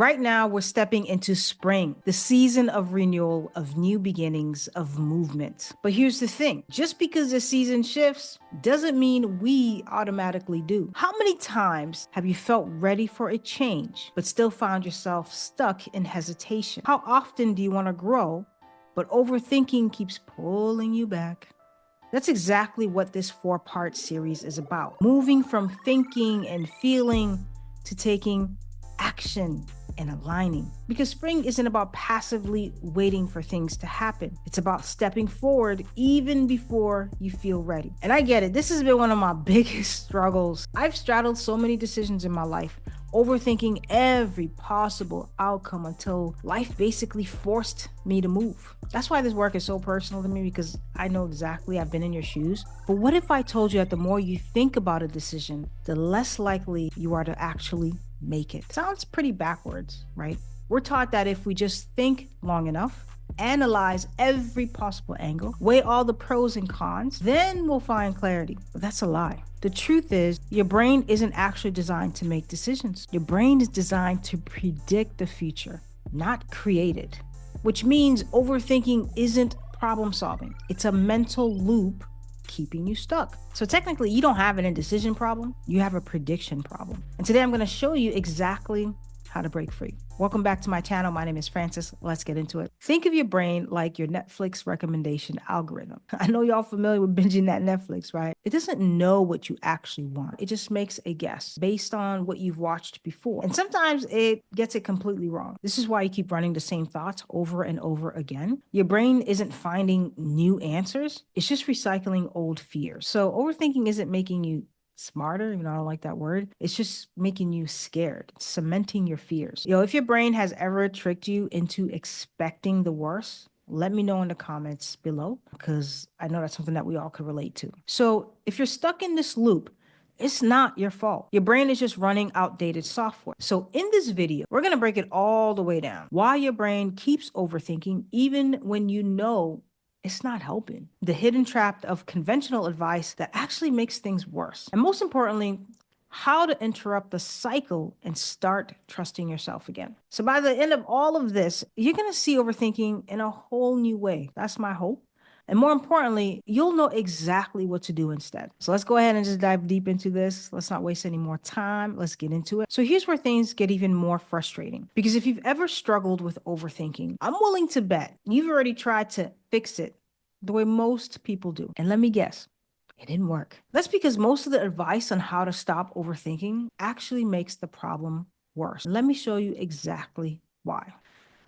Right now, we're stepping into spring, the season of renewal, of new beginnings, of movement. But here's the thing, just because the season shifts doesn't mean we automatically do. How many times have you felt ready for a change, but still found yourself stuck in hesitation? How often do you want to grow, but overthinking keeps pulling you back? That's exactly what this 4-part series is about. Moving from thinking and feeling to taking action and aligning. Because spring isn't about passively waiting for things to happen. It's about stepping forward even before you feel ready. And I get it. This has been one of my biggest struggles. I've straddled so many decisions in my life, overthinking every possible outcome until life basically forced me to move. That's why this work is so personal to me, because I know exactly, I've been in your shoes. But what if I told you that the more you think about a decision, the less likely you are to actually make it? Sounds pretty backwards, right? We're taught that if we just think long enough, analyze every possible angle, weigh all the pros and cons, then we'll find clarity. But that's a lie. The truth is, your brain isn't actually designed to make decisions. Your brain is designed to predict the future, not create it. Which means overthinking isn't problem solving. It's a mental loop keeping you stuck. So technically, you don't have an indecision problem, you have a prediction problem. And today I'm going to show you exactly how to break free. Welcome back to my channel. My name is Francis. Let's get into it. Think of your brain like your Netflix recommendation algorithm. I know y'all familiar with binging that Netflix, right? It doesn't know what you actually want. It just makes a guess based on what you've watched before. And sometimes it gets it completely wrong. This is why you keep running the same thoughts over and over again. Your brain isn't finding new answers. It's just recycling old fears. So overthinking isn't making you smarter, I don't like that word. It's just making you scared, it's cementing your fears. If your brain has ever tricked you into expecting the worst, let me know in the comments below, because I know that's something that we all could relate to. So if you're stuck in this loop, it's not your fault. Your brain is just running outdated software. So in this video, we're going to break it all the way down. Why your brain keeps overthinking even when you know it's not helping. The hidden trap of conventional advice that actually makes things worse. And most importantly, how to interrupt the cycle and start trusting yourself again. So by the end of all of this, you're going to see overthinking in a whole new way. That's my hope. And more importantly, you'll know exactly what to do instead. So let's go ahead and just dive deep into this. Let's not waste any more time. Let's get into it. So here's where things get even more frustrating. Because if you've ever struggled with overthinking, I'm willing to bet you've already tried to fix it the way most people do. And let me guess, it didn't work. That's because most of the advice on how to stop overthinking actually makes the problem worse. Let me show you exactly why.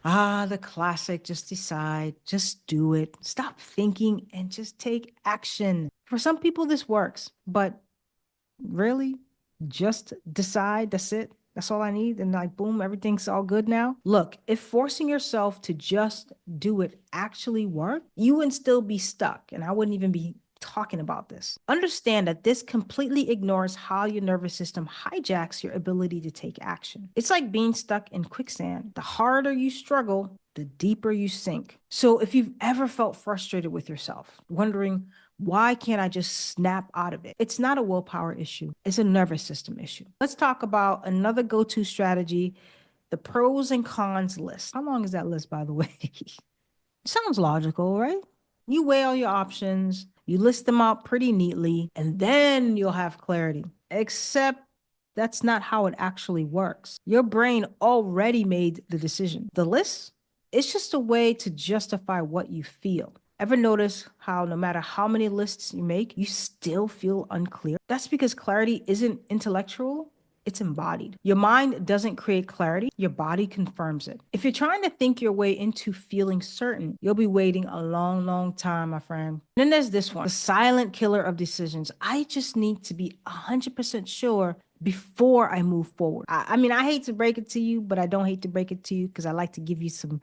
The classic, just decide, just do it. Stop thinking and just take action. For some people, this works, but really, just decide, that's it. That's all I need. And like, boom, everything's all good now. Look, if forcing yourself to just do it actually worked, you would still be stuck. And I wouldn't even be talking about this. Understand that this completely ignores how your nervous system hijacks your ability to take action. It's like being stuck in quicksand. The harder you struggle, the deeper you sink. So if you've ever felt frustrated with yourself, wondering, why can't I just snap out of it? It's not a willpower issue. It's a nervous system issue. Let's talk about another go-to strategy, the pros and cons list. How long is that list, by the way? Sounds logical, right? You weigh all your options, you list them out pretty neatly, and then you'll have clarity. Except that's not how it actually works. Your brain already made the decision. The list, it's just a way to justify what you feel. Ever notice how no matter how many lists you make, you still feel unclear? That's because clarity isn't intellectual, it's embodied. Your mind doesn't create clarity, your body confirms it. If you're trying to think your way into feeling certain, you'll be waiting a long, long time, my friend. Then there's this one, the silent killer of decisions. I just need to be 100% sure before I move forward. I mean, I hate to break it to you, but I don't hate to break it to you, because I like to give you some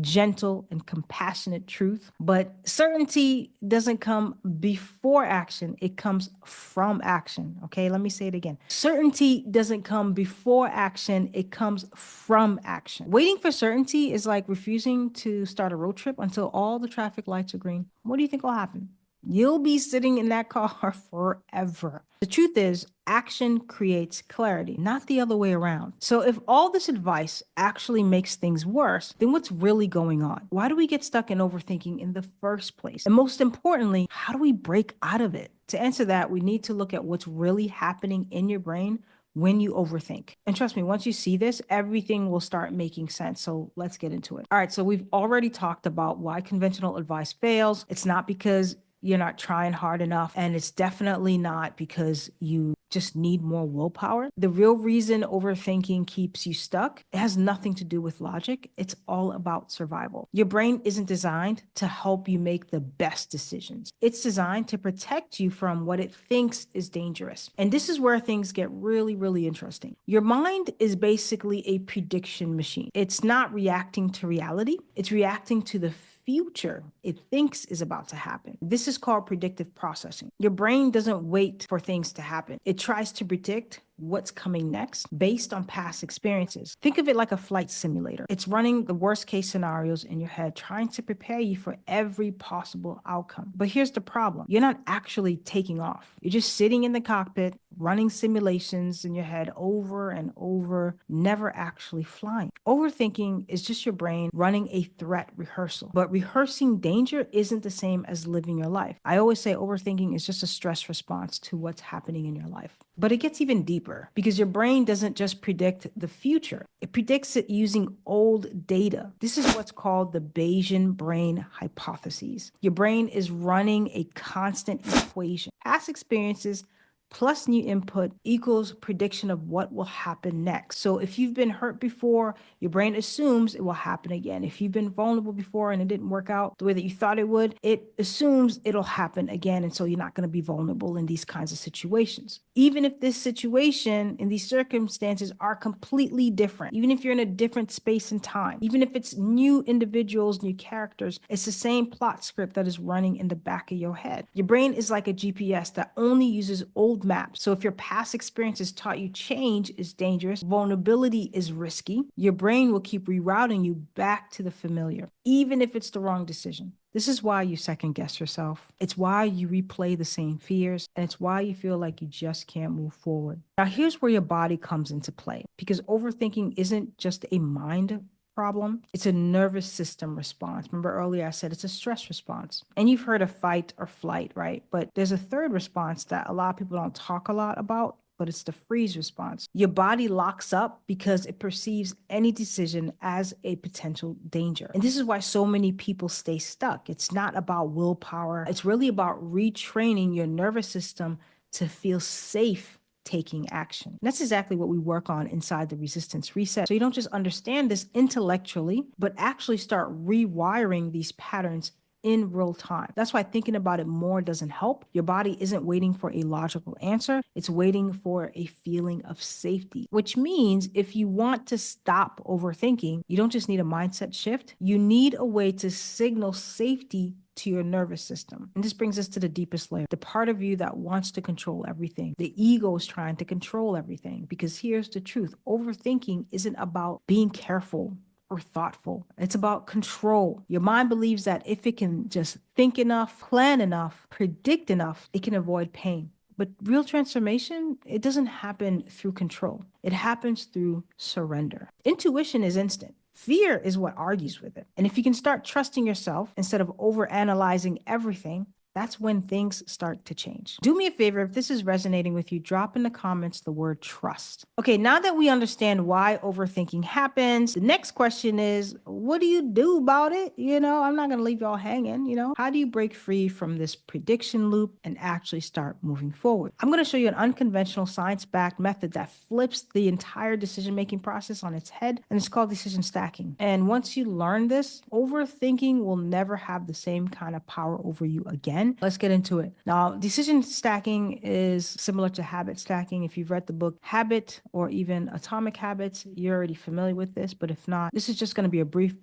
gentle and compassionate truth. But certainty doesn't come before action, it comes from action. Okay, let me say it again. Certainty doesn't come before action, it comes from action. Waiting for certainty is like refusing to start a road trip until all the traffic lights are green. What do you think will happen? You'll be sitting in that car forever. The truth is, action creates clarity, not the other way around. So if all this advice actually makes things worse, then what's really going on? Why do we get stuck in overthinking in the first place? And most importantly, how do we break out of it? To answer that, we need to look at what's really happening in your brain when you overthink. And trust me, once you see this, everything will start making sense. So let's get into it. All right, so we've already talked about why conventional advice fails. It's not because you're not trying hard enough, and it's definitely not because you just need more willpower. The real reason overthinking keeps you stuck, it has nothing to do with logic. It's all about survival. Your brain isn't designed to help you make the best decisions. It's designed to protect you from what it thinks is dangerous. And this is where things get really, really interesting. Your mind is basically a prediction machine. It's not reacting to reality, it's reacting to the future it thinks is about to happen. This is called predictive processing. Your brain doesn't wait for things to happen. It tries to predict what's coming next based on past experiences. Think of it like a flight simulator. It's running the worst case scenarios in your head, trying to prepare you for every possible outcome. But here's the problem. You're not actually taking off. You're just sitting in the cockpit, running simulations in your head over and over, never actually flying. Overthinking is just your brain running a threat rehearsal. But rehearsing danger isn't the same as living your life. I always say overthinking is just a stress response to what's happening in your life. But it gets even deeper because your brain doesn't just predict the future, it predicts it using old data. This is what's called the Bayesian brain hypothesis. Your brain is running a constant equation. Past experiences plus new input equals prediction of what will happen next. So if you've been hurt before, your brain assumes it will happen again. If you've been vulnerable before and it didn't work out the way that you thought it would, it assumes it'll happen again. And so you're not going to be vulnerable in these kinds of situations. Even if this situation and these circumstances are completely different, even if you're in a different space and time, even if it's new individuals, new characters, it's the same plot script that is running in the back of your head. Your brain is like a GPS that only uses old maps. So if your past experiences taught you change is dangerous, vulnerability is risky, your brain will keep rerouting you back to the familiar, even if it's the wrong decision. This is why you second guess yourself. It's why you replay the same fears, and it's why you feel like you just can't move forward. Now, here's where your body comes into play, because overthinking isn't just a mind problem, it's a nervous system response. Remember earlier I said it's a stress response. And you've heard of fight or flight, right? But there's a third response that a lot of people don't talk a lot about, but it's the freeze response. Your body locks up because it perceives any decision as a potential danger. And this is why so many people stay stuck. It's not about willpower, it's really about retraining your nervous system to feel safe taking action. And that's exactly what we work on inside the Resistance Reset. So you don't just understand this intellectually, but actually start rewiring these patterns in real time. That's why thinking about it more doesn't help. Your body isn't waiting for a logical answer. It's waiting for a feeling of safety, which means if you want to stop overthinking, you don't just need a mindset shift. You need a way to signal safety to your nervous system. And this brings us to the deepest layer, the part of you that wants to control everything. The ego is trying to control everything, because here's the truth. Overthinking isn't about being careful or thoughtful. It's about control. Your mind believes that if it can just think enough, plan enough, predict enough, it can avoid pain. But real transformation, it doesn't happen through control. It happens through surrender. Intuition is instant. Fear is what argues with it. And if you can start trusting yourself instead of overanalyzing everything, that's when things start to change. Do me a favor, if this is resonating with you, drop in the comments the word trust. Okay, now that we understand why overthinking happens, the next question is, what do you do about it? I'm not going to leave y'all hanging. How do you break free from this prediction loop and actually start moving forward? I'm going to show you an unconventional science-backed method that flips the entire decision-making process on its head, and it's called decision stacking. And once you learn this, overthinking will never have the same kind of power over you again. Let's get into it. Now, decision stacking is similar to habit stacking. If you've read the book Habit or even Atomic Habits, you're already familiar with this. But if not, this is just going to be a brief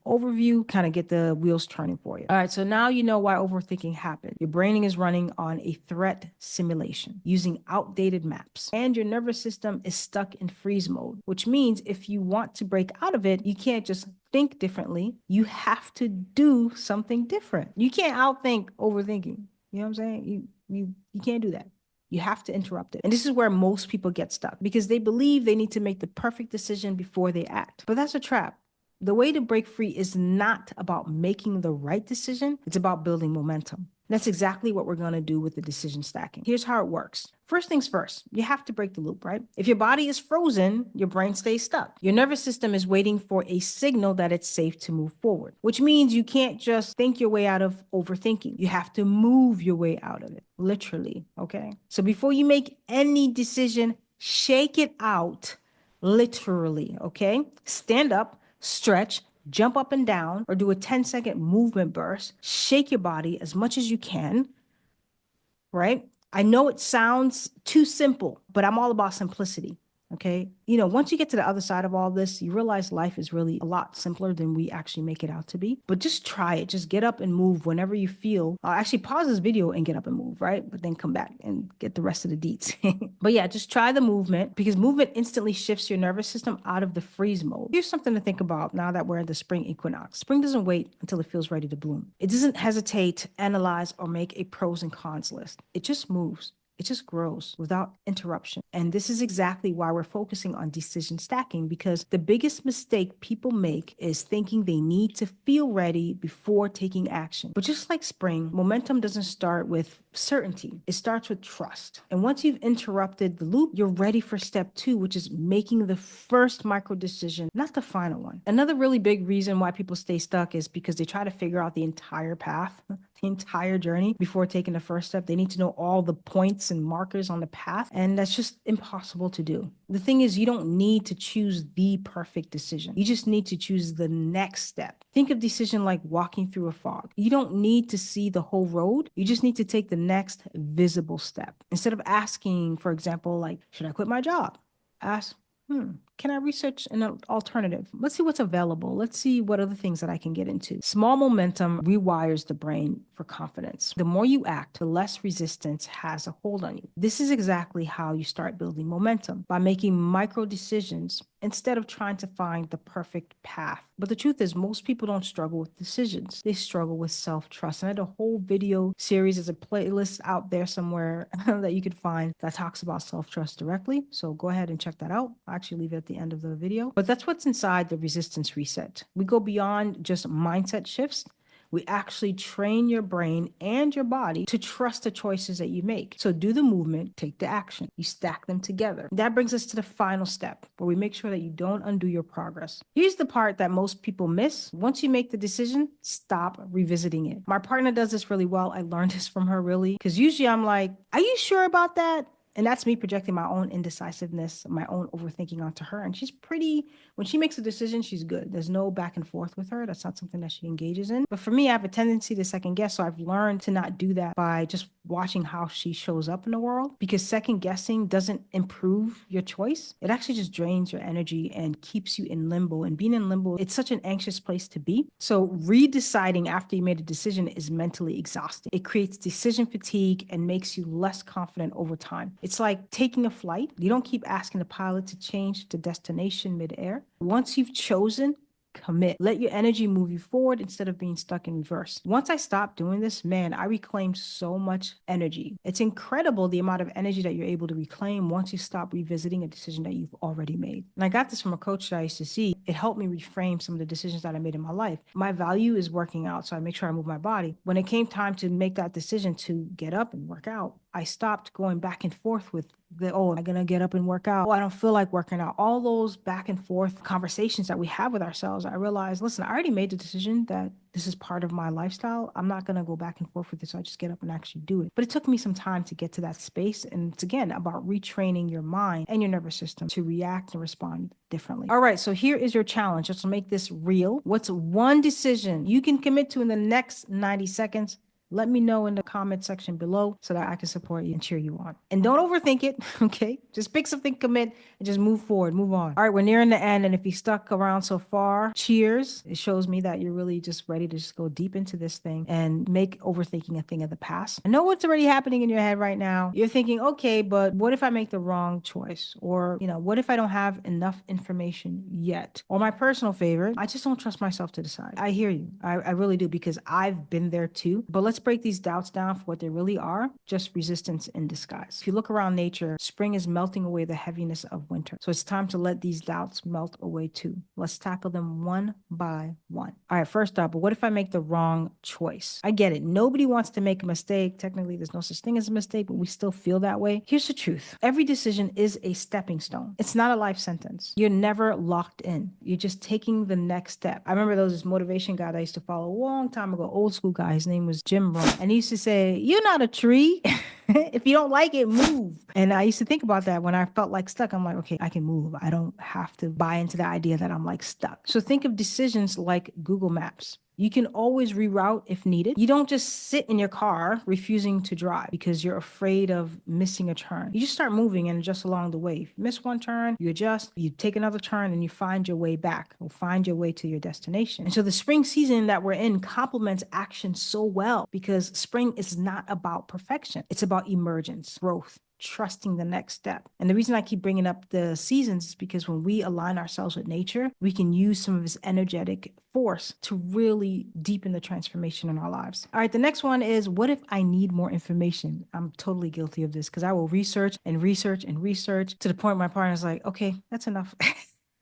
overview, kind of get the wheels turning for you. All right, so now you know why overthinking happens. Your brain is running on a threat simulation using outdated maps, and your nervous system is stuck in freeze mode, which means if you want to break out of it, you can't just think differently. You have to do something different. You can't outthink overthinking. You know what I'm saying? You can't do that. You have to interrupt it. And this is where most people get stuck because they believe they need to make the perfect decision before they act. But that's a trap. The way to break free is not about making the right decision, it's about building momentum. That's exactly what we're going to do with the decision stacking. Here's how it works. First things first, you have to break the loop, right? If your body is frozen, your brain stays stuck. Your nervous system is waiting for a signal that it's safe to move forward, which means you can't just think your way out of overthinking. You have to move your way out of it, literally, okay? So before you make any decision, shake it out, literally, okay? Stand up, stretch, jump up and down, or do a 10-second movement burst. Shake your body as much as you can, right? I know it sounds too simple, but I'm all about simplicity. Okay. Once you get to the other side of all this, you realize life is really a lot simpler than we actually make it out to be. But just try it. Just get up and move whenever you feel. Actually, pause this video and get up and move, right? But then come back and get the rest of the deets. But yeah, just try the movement because movement instantly shifts your nervous system out of the freeze mode. Here's something to think about now that we're in the spring equinox. Spring doesn't wait until it feels ready to bloom. It doesn't hesitate, analyze, or make a pros and cons list. It just moves. It just grows without interruption. And this is exactly why we're focusing on decision stacking, because the biggest mistake people make is thinking they need to feel ready before taking action. But just like spring, momentum doesn't start with certainty. It starts with trust. And once you've interrupted the loop, you're ready for step 2, which is making the first micro decision, not the final one. Another really big reason why people stay stuck is because they try to figure out the entire path, the entire journey before taking the first step. They need to know all the points and markers on the path, and that's just impossible to do. The thing is, you don't need to choose the perfect decision. You just need to choose the next step. Think of decision like walking through a fog. You don't need to see the whole road. You just need to take the next visible step. Instead of asking, for example, like, should I quit my job? Ask, can I research an alternative? Let's see what's available. Let's see what other things that I can get into. Small momentum rewires the brain for confidence. The more you act, the less resistance has a hold on you. This is exactly how you start building momentum, by making micro decisions instead of trying to find the perfect path. But the truth is, most people don't struggle with decisions. They struggle with self-trust. And I had a whole video series as a playlist out there somewhere that you could find that talks about self-trust directly. So go ahead and check that out. I'll actually leave it at the end of the video. But that's what's inside the resistance reset. We go beyond just mindset shifts. We actually train your brain and your body to trust the choices that you make. So do the movement, take the action. You stack them together. That brings us to the final step, where we make sure that you don't undo your progress. Here's the part that most people miss. Once you make the decision, stop revisiting it. My partner does this really well. I learned this from her, really, because usually I'm like, are you sure about that? And that's me projecting my own indecisiveness, my own overthinking onto her. And she's pretty, when she makes a decision, she's good. There's no back and forth with her. That's not something that she engages in. But for me, I have a tendency to second guess. So I've learned to not do that by just watching how she shows up in the world, because second guessing doesn't improve your choice. It actually just drains your energy and keeps you in limbo. And being in limbo, it's such an anxious place to be. So redeciding after you made a decision is mentally exhausting. It creates decision fatigue and makes you less confident over time. It's like taking a flight. You don't keep asking the pilot to change the destination midair. Once you've chosen, commit. Let your energy move you forward instead of being stuck in reverse. Once I stopped doing this, man, I reclaimed so much energy. It's incredible the amount of energy that you're able to reclaim once you stop revisiting a decision that you've already made. And I got this from a coach that I used to see. It helped me reframe some of the decisions that I made in my life. My value is working out, so I make sure I move my body. When it came time to make that decision to get up and work out, I stopped going back and forth with am I going to get up and work out? Oh, I don't feel like working out. All those back and forth conversations that we have with ourselves, I realized, listen, I already made the decision that this is part of my lifestyle. I'm not going to go back and forth with it. So I just get up and actually do it. But it took me some time to get to that space. And it's, again, about retraining your mind and your nervous system to react and respond differently. All right. So here is your challenge. Just to make this real. What's one decision you can commit to in the next 90 seconds? Let me know in the comment section below so that I can support you and cheer you on. And don't overthink it, okay? Just pick something, commit, and just move forward, move on. All right, we're nearing the end, and if you stuck around so far, cheers. It shows me that you're really just ready to just go deep into this thing and make overthinking a thing of the past. I know what's already happening in your head right now. You're thinking, okay, but what if I make the wrong choice? Or, what if I don't have enough information yet? Or my personal favorite, I just don't trust myself to decide. I hear you. I really do, because I've been there too. But let's let's break these doubts down for what they really are, just resistance in disguise. If you look around nature, spring is melting away the heaviness of winter. So it's time to let these doubts melt away too. Let's tackle them one by one. All right, first up, but what if I make the wrong choice? I get it. Nobody wants to make a mistake. Technically, there's no such thing as a mistake, but we still feel that way. Here's the truth. Every decision is a stepping stone. It's not a life sentence. You're never locked in. You're just taking the next step. I remember there was this motivation guy that I used to follow a long time ago, old school guy. His name was Jim Rohn. And he used to say, "You're not a tree." If you don't like it, move. And I used to think about that when I felt like stuck. I'm like, okay, I can move. I don't have to buy into the idea that I'm like stuck. So think of decisions like Google Maps. You can always reroute if needed. You don't just sit in your car refusing to drive because you're afraid of missing a turn. You just start moving and adjust along the way. If you miss one turn, you adjust, you take another turn, and you find your way back or find your way to your destination. And so the spring season that we're in complements action so well because spring is not about perfection. It's about emergence, growth, trusting the next step. And the reason I keep bringing up the seasons is because when we align ourselves with nature, we can use some of its energetic force to really deepen the transformation in our lives. All right, the next one is, what if I need more information? I'm totally guilty of this because I will research and research and research to the point my partner's like, okay, that's enough.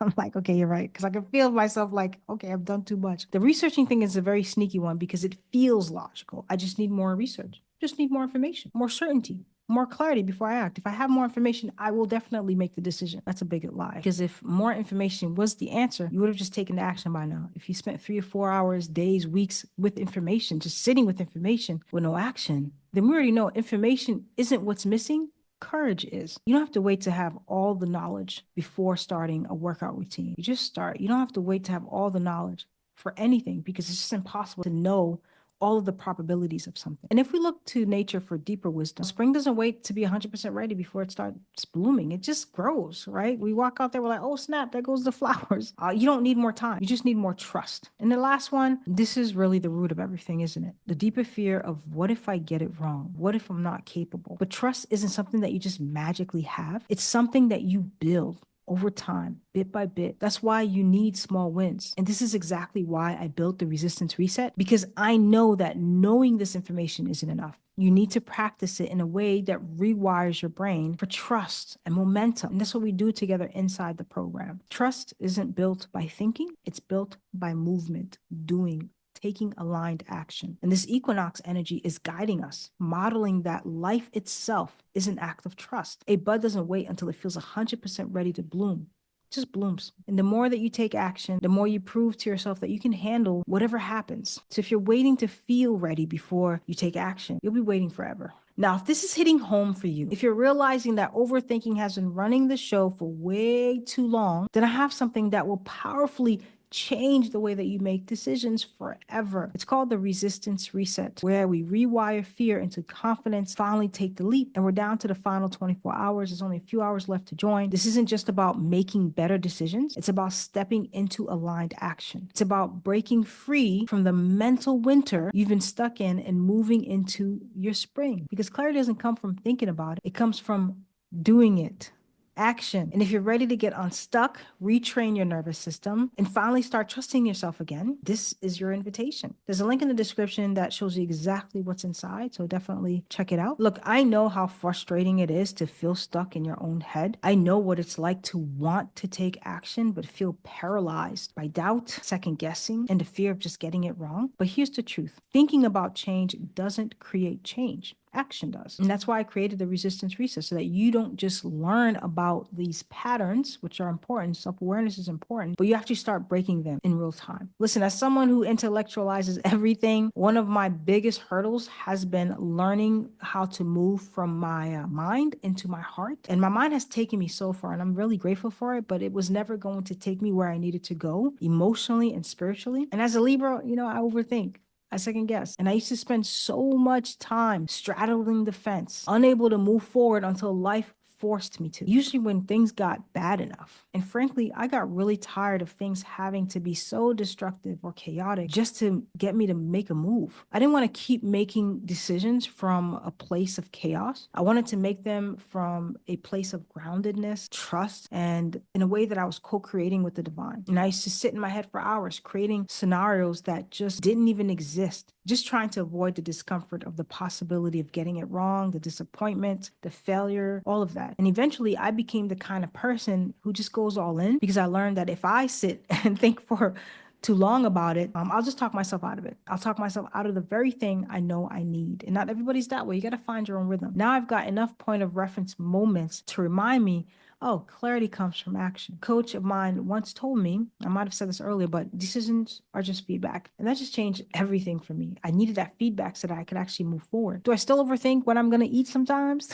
I'm like, okay, you're right. Because I can feel myself like, okay, I've done too much. The researching thing is a very sneaky one because it feels logical. I just need more research, just need more information, more certainty, more clarity before I act. If I have more information, I will definitely make the decision. That's a big lie. Because if more information was the answer, you would have just taken the action by now. If you spent 3 or 4 hours, days, weeks with information, just sitting with information with no action, then we already know information isn't what's missing. Courage is. You don't have to wait to have all the knowledge before starting a workout routine. You just start. You don't have to wait to have all the knowledge for anything because it's just impossible to know all of the probabilities of something. And if we look to nature for deeper wisdom, spring doesn't wait to be 100% ready before it starts blooming. It just grows, right? We walk out there, we're like, oh snap, there goes the flowers. You don't need more time. You just need more trust. And the last one, this is really the root of everything, isn't it? The deeper fear of what if I get it wrong? What if I'm not capable? But trust isn't something that you just magically have. It's something that you build over time, bit by bit. That's why you need small wins. And this is exactly why I built the resistance reset, because I know that knowing this information isn't enough. You need to practice it in a way that rewires your brain for trust and momentum. And that's what we do together inside the program. Trust isn't built by thinking, it's built by movement, doing, taking aligned action. And this equinox energy is guiding us, modeling that life itself is an act of trust. A bud doesn't wait until it feels 100% ready to bloom. It just blooms. And the more that you take action, the more you prove to yourself that you can handle whatever happens. So if you're waiting to feel ready before you take action, you'll be waiting forever. Now, if this is hitting home for you, if you're realizing that overthinking has been running the show for way too long, then I have something that will powerfully change the way that you make decisions forever. It's called the resistance reset, where we rewire fear into confidence, finally take the leap, and we're down to the final 24 hours. There's only a few hours left to join. This isn't just about making better decisions. It's about stepping into aligned action. It's about breaking free from the mental winter you've been stuck in and moving into your spring. Because clarity doesn't come from thinking about it. It comes from doing it. Action. And if you're ready to get unstuck, retrain your nervous system, and finally start trusting yourself again, this is your invitation. There's a link in the description that shows you exactly what's inside, so definitely check it out. Look, I know how frustrating it is to feel stuck in your own head. I know what it's like to want to take action, but feel paralyzed by doubt, second guessing, and the fear of just getting it wrong. But here's the truth. Thinking about change doesn't create change. Action does. And that's why I created the resistance reset, so that you don't just learn about these patterns, which are important. Self-awareness is important, but you actually start breaking them in real time. Listen, as someone who intellectualizes everything, one of my biggest hurdles has been learning how to move from my mind into my heart. And my mind has taken me so far, and I'm really grateful for it, but it was never going to take me where I needed to go emotionally and spiritually. And as a Libra, I overthink. I second guess. And I used to spend so much time straddling the fence, unable to move forward until life forced me to. Usually when things got bad enough. And frankly, I got really tired of things having to be so destructive or chaotic just to get me to make a move. I didn't want to keep making decisions from a place of chaos. I wanted to make them from a place of groundedness, trust, and in a way that I was co-creating with the divine. And I used to sit in my head for hours creating scenarios that just didn't even exist just trying to avoid the discomfort of the possibility of getting it wrong, the disappointment, the failure, all of that. And eventually I became the kind of person who just goes all in, because I learned that if I sit and think for too long about it, I'll just talk myself out of it. I'll talk myself out of the very thing I know I need. And not everybody's that way. You got to find your own rhythm. Now I've got enough point of reference moments to remind me, oh, clarity comes from action. A coach of mine once told me, I might have said this earlier, but decisions are just feedback. And that just changed everything for me. I needed that feedback so that I could actually move forward. Do I still overthink what I'm going to eat sometimes?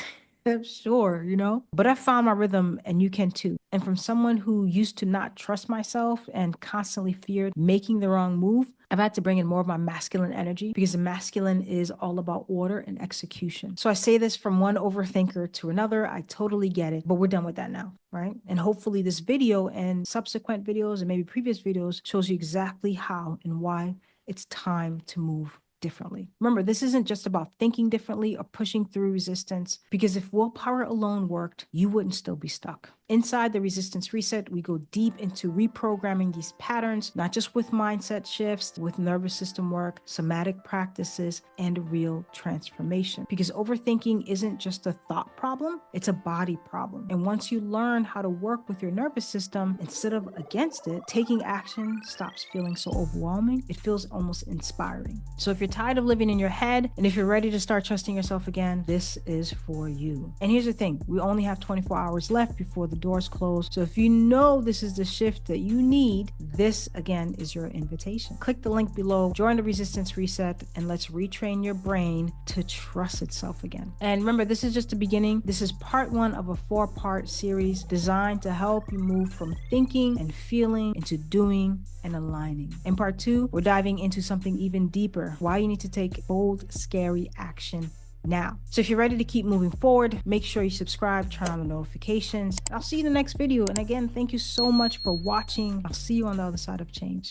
Sure, but I found my rhythm, and you can too. And from someone who used to not trust myself and constantly feared making the wrong move, I've had to bring in more of my masculine energy, because the masculine is all about order and execution. So I say this from one overthinker to another. I totally get it, but we're done with that now, right? And hopefully this video and subsequent videos and maybe previous videos shows you exactly how and why it's time to move differently. Remember, this isn't just about thinking differently or pushing through resistance, because if willpower alone worked, you wouldn't still be stuck. Inside the Resistance Reset, we go deep into reprogramming these patterns, not just with mindset shifts, with nervous system work, somatic practices, and real transformation. Because overthinking isn't just a thought problem, it's a body problem. And once you learn how to work with your nervous system instead of against it, taking action stops feeling so overwhelming. It feels almost inspiring. So if you're tired of living in your head, and if you're ready to start trusting yourself again, this is for you. And here's the thing, we only have 24 hours left before the doors close. So if you know this is the shift that you need, this again is your invitation. Click the link below, join the Resistance Reset, and let's retrain your brain to trust itself again. And remember, this is just the beginning. This is part 1 of a 4-part series designed to help you move from thinking and feeling into doing and aligning. In part 2, we're diving into something even deeper, why you need to take bold, scary action now. So if you're ready to keep moving forward, make sure you subscribe, turn on the notifications. I'll see you in the next video. And again, thank you so much for watching. I'll see you on the other side of change.